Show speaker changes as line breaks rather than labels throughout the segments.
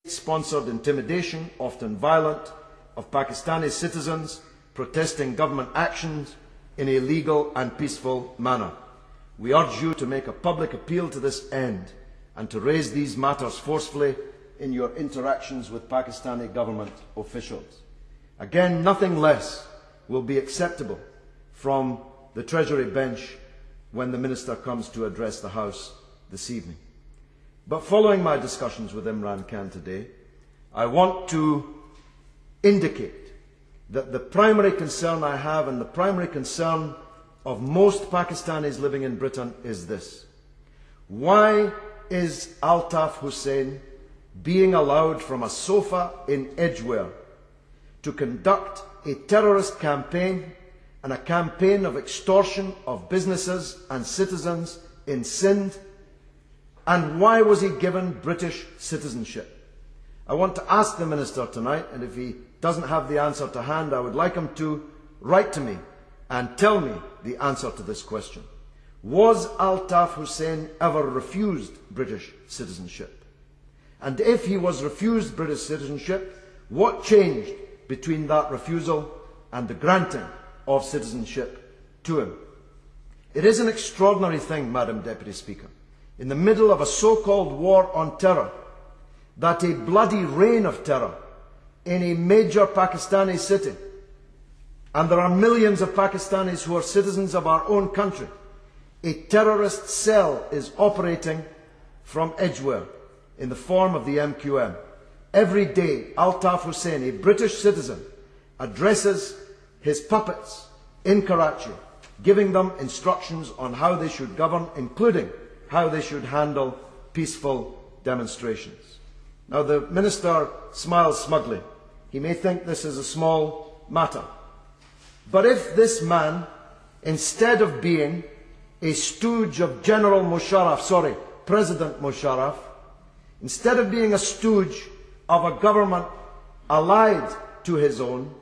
sponsored intimidation, often violent, of Pakistani citizens protesting government actions in a legal and peaceful manner. We urge you to make a public appeal to this end and to raise these matters forcefully in your interactions with Pakistani government officials. Again, nothing less will be acceptable from the Treasury bench when the Minister comes to address the House this evening. But following my discussions with Imran Khan today, I want to indicate that the primary concern I have and the primary concern of most Pakistanis living in Britain is this: why is Altaf Hussain being allowed from a sofa in Edgware to conduct a terrorist campaign and a campaign of extortion of businesses and citizens in Sindh? And why was he given British citizenship? I want to ask the Minister tonight, and if he doesn't have the answer to hand, I would like him to write to me and tell me the answer to this question. Was Altaf Hussain ever refused British citizenship? And if he was refused British citizenship, what changed between that refusal and the granting of citizenship to him? It is an extraordinary thing, Madam Deputy Speaker, in the middle of a so-called war on terror, that a bloody reign of terror in a major Pakistani city, and there are millions of Pakistanis who are citizens of our own country, a terrorist cell is operating from Edgware in the form of the MQM. Every day, Altaf Hussain, a British citizen, addresses his puppets in Karachi, giving them instructions on how they should govern, including how they should handle peaceful demonstrations. Now, the Minister smiles smugly. He may think this is a small matter. But if this man, instead of being a stooge of President Busharraf, instead of being a stooge of a government allied to his own,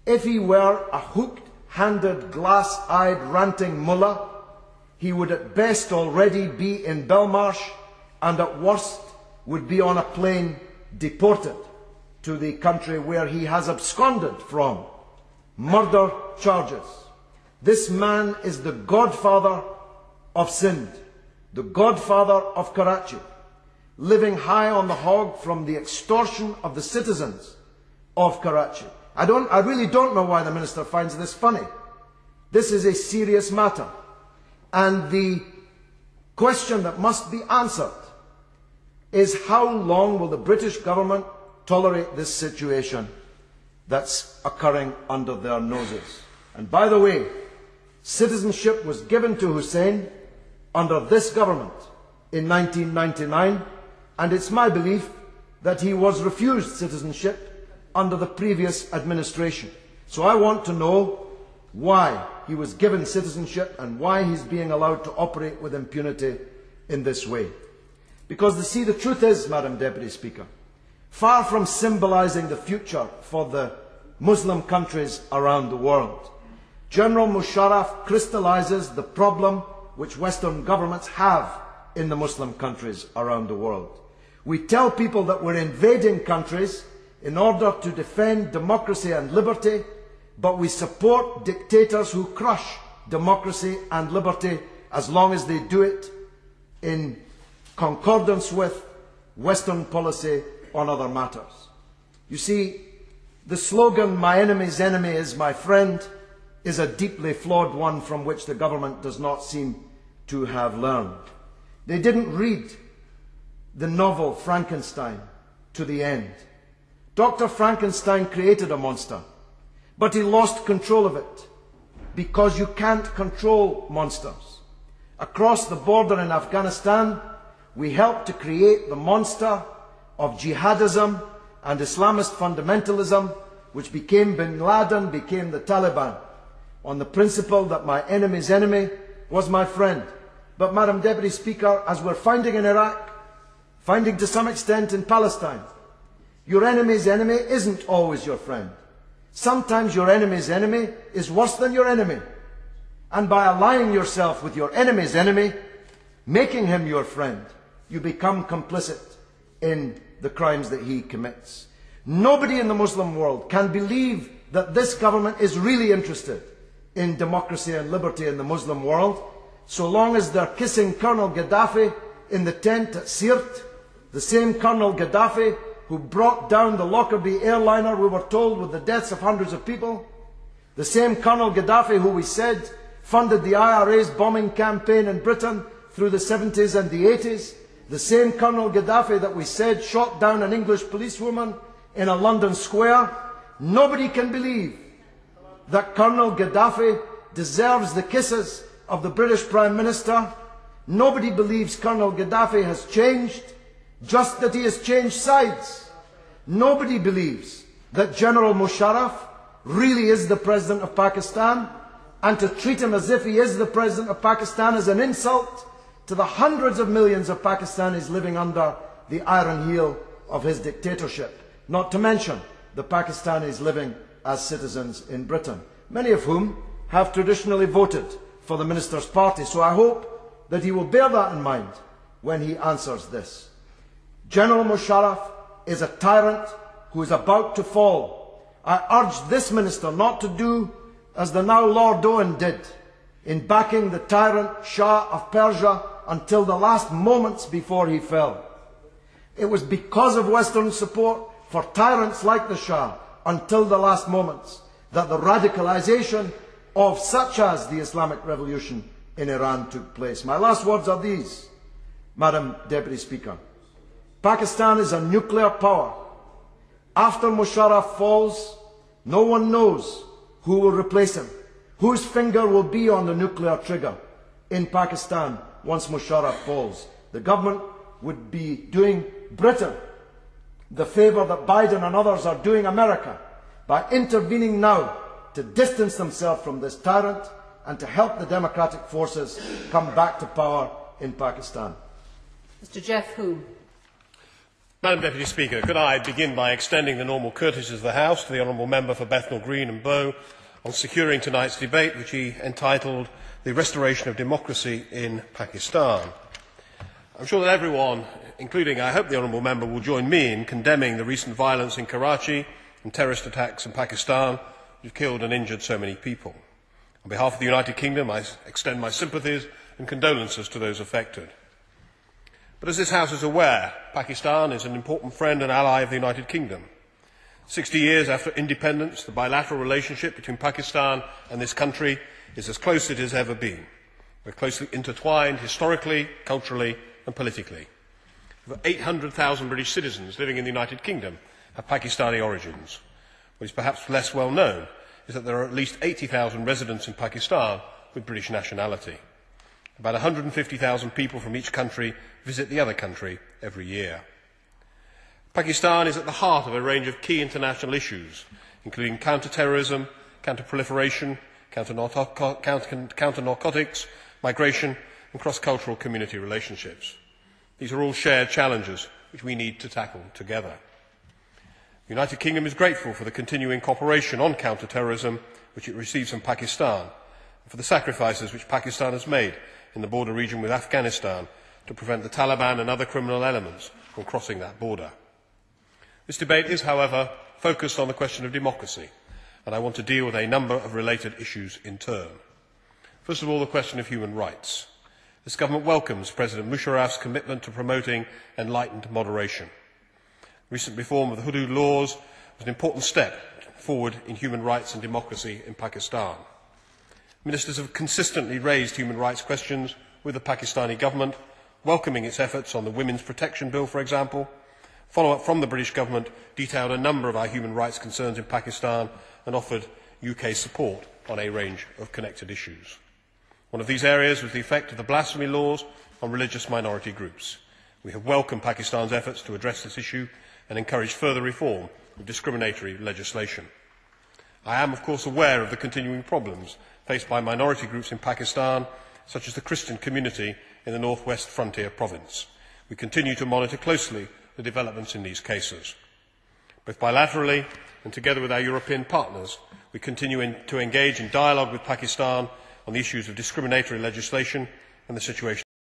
if he were a hooked-handed, glass-eyed, ranting mullah, he would at best already be in Belmarsh and at worst would be on a plane deported to the country where he has absconded from. Murder charges. This man is the godfather of Sindh, the godfather of Karachi, living high on the hog from the extortion of the citizens of Karachi. I really don't know why the Minister finds this funny. This is a serious matter. And the question that must be answered is, how long will the British government tolerate this situation that's occurring under their noses? And by the way, citizenship was given to Hussain under this government in 1999, and it's my belief that he was refused citizenship under the previous administration. So I want to know why he was given citizenship and why he's being allowed to operate with impunity in this way. Because the truth is, Madam Deputy Speaker, far from symbolizing the future for the Muslim countries around the world, General Busharraf crystallizes the problem which Western governments have in the Muslim countries around the world. We tell people that we're invading countries in order to defend democracy and liberty, but we support dictators who crush democracy and liberty as long as they do it in concordance with Western policy on other matters. You see, the slogan, "My enemy's enemy is my friend," is a deeply flawed one from which the government does not seem to have learned. They didn't read the novel Frankenstein to the end. Dr. Frankenstein created a monster, but he lost control of it, because you can't control monsters. Across the border in Afghanistan, we helped to create the monster of jihadism and Islamist fundamentalism, which became Bin Laden, became the Taliban, on the principle that my enemy's enemy was my friend. But, Madam Deputy Speaker, as we're finding in Iraq, finding to some extent in Palestine, your enemy's enemy isn't always your friend. Sometimes your enemy's enemy is worse than your enemy. And by allying yourself with your enemy's enemy, making him your friend, you become complicit in the crimes that he commits. Nobody in the Muslim world can believe that this government is really interested in democracy and liberty in the Muslim world, so long as they're kissing Colonel Gaddafi in the tent at Sirte, the same Colonel Gaddafi who brought down the Lockerbie airliner, we were told, with the deaths of hundreds of people, the same Colonel Gaddafi who we said funded the IRA's bombing campaign in Britain through the 70s and the 80s, the same Colonel Gaddafi that we said shot down an English policewoman in a London square. Nobody can believe that Colonel Gaddafi deserves the kisses of the British Prime Minister. Nobody believes Colonel Gaddafi has changed, just that he has changed sides. Nobody believes that General Busharraf really is the President of Pakistan, and to treat him as if he is the President of Pakistan is an insult to the hundreds of millions of Pakistanis living under the iron heel of his dictatorship, not to mention the Pakistanis living as citizens in Britain, many of whom have traditionally voted for the Minister's party. So I hope that he will bear that in mind when he answers this. General Busharraf is a tyrant who is about to fall. I urge this Minister not to do as the now Lord Owen did in backing the tyrant Shah of Persia until the last moments before he fell. It was because of Western support for tyrants like the Shah until the last moments that the radicalization of such as the Islamic Revolution in Iran took place. My last words are these, Madam Deputy Speaker. Pakistan is a nuclear power. After Busharraf falls, no one knows who will replace him, whose finger will be on the nuclear trigger in Pakistan once Busharraf falls. The government would be doing Britain the favour that Biden and others are doing America by intervening now to distance themselves from this tyrant and to help the democratic forces come back to power in Pakistan.
Mr. Jeff Hume.
Madam Deputy Speaker, could I begin by extending the normal courtesies of the House to the Honourable Member for Bethnal Green and Bow on securing tonight's debate, which he entitled The Restoration of Democracy in Pakistan. I'm sure that everyone, including I hope the Honourable Member, will join me in condemning the recent violence in Karachi and terrorist attacks in Pakistan which have killed and injured so many people. On behalf of the United Kingdom, I extend my sympathies and condolences to those affected. But as this House is aware, Pakistan is an important friend and ally of the United Kingdom. 60 years after independence, the bilateral relationship between Pakistan and this country is as close as it has ever been. We're closely intertwined historically, culturally and politically. Over 800,000 British citizens living in the United Kingdom have Pakistani origins. What is perhaps less well known is that there are at least 80,000 residents in Pakistan with British nationality. About 150,000 people from each country visit the other country every year. Pakistan is at the heart of a range of key international issues, including counter-terrorism, counter-proliferation, counter-narcotics, migration and cross-cultural community relationships. These are all shared challenges which we need to tackle together. The United Kingdom is grateful for the continuing cooperation on counter-terrorism which it receives from Pakistan, and for the sacrifices which Pakistan has made in the border region with Afghanistan to prevent the Taliban and other criminal elements from crossing that border. This debate is, however, focused on the question of democracy, and I want to deal with a number of related issues in turn. First of all, the question of human rights. This government welcomes President Musharraf's commitment to promoting enlightened moderation. Recent reform of the Hudud laws was an important step forward in human rights and democracy in Pakistan. Ministers have consistently raised human rights questions with the Pakistani government, welcoming its efforts on the Women's Protection Bill, for example. Follow-up from the British government detailed a number of our human rights concerns in Pakistan and offered UK support on a range of connected issues. One of these areas was the effect of the blasphemy laws on religious minority groups. We have welcomed Pakistan's efforts to address this issue and encouraged further reform of discriminatory legislation. I am, of course, aware of the continuing problems faced by minority groups in Pakistan, such as the Christian community in the northwest frontier province. We continue to monitor closely the developments in these cases. Both bilaterally and together with our European partners, we continue to engage in dialogue with Pakistan on the issues of discriminatory legislation and the situation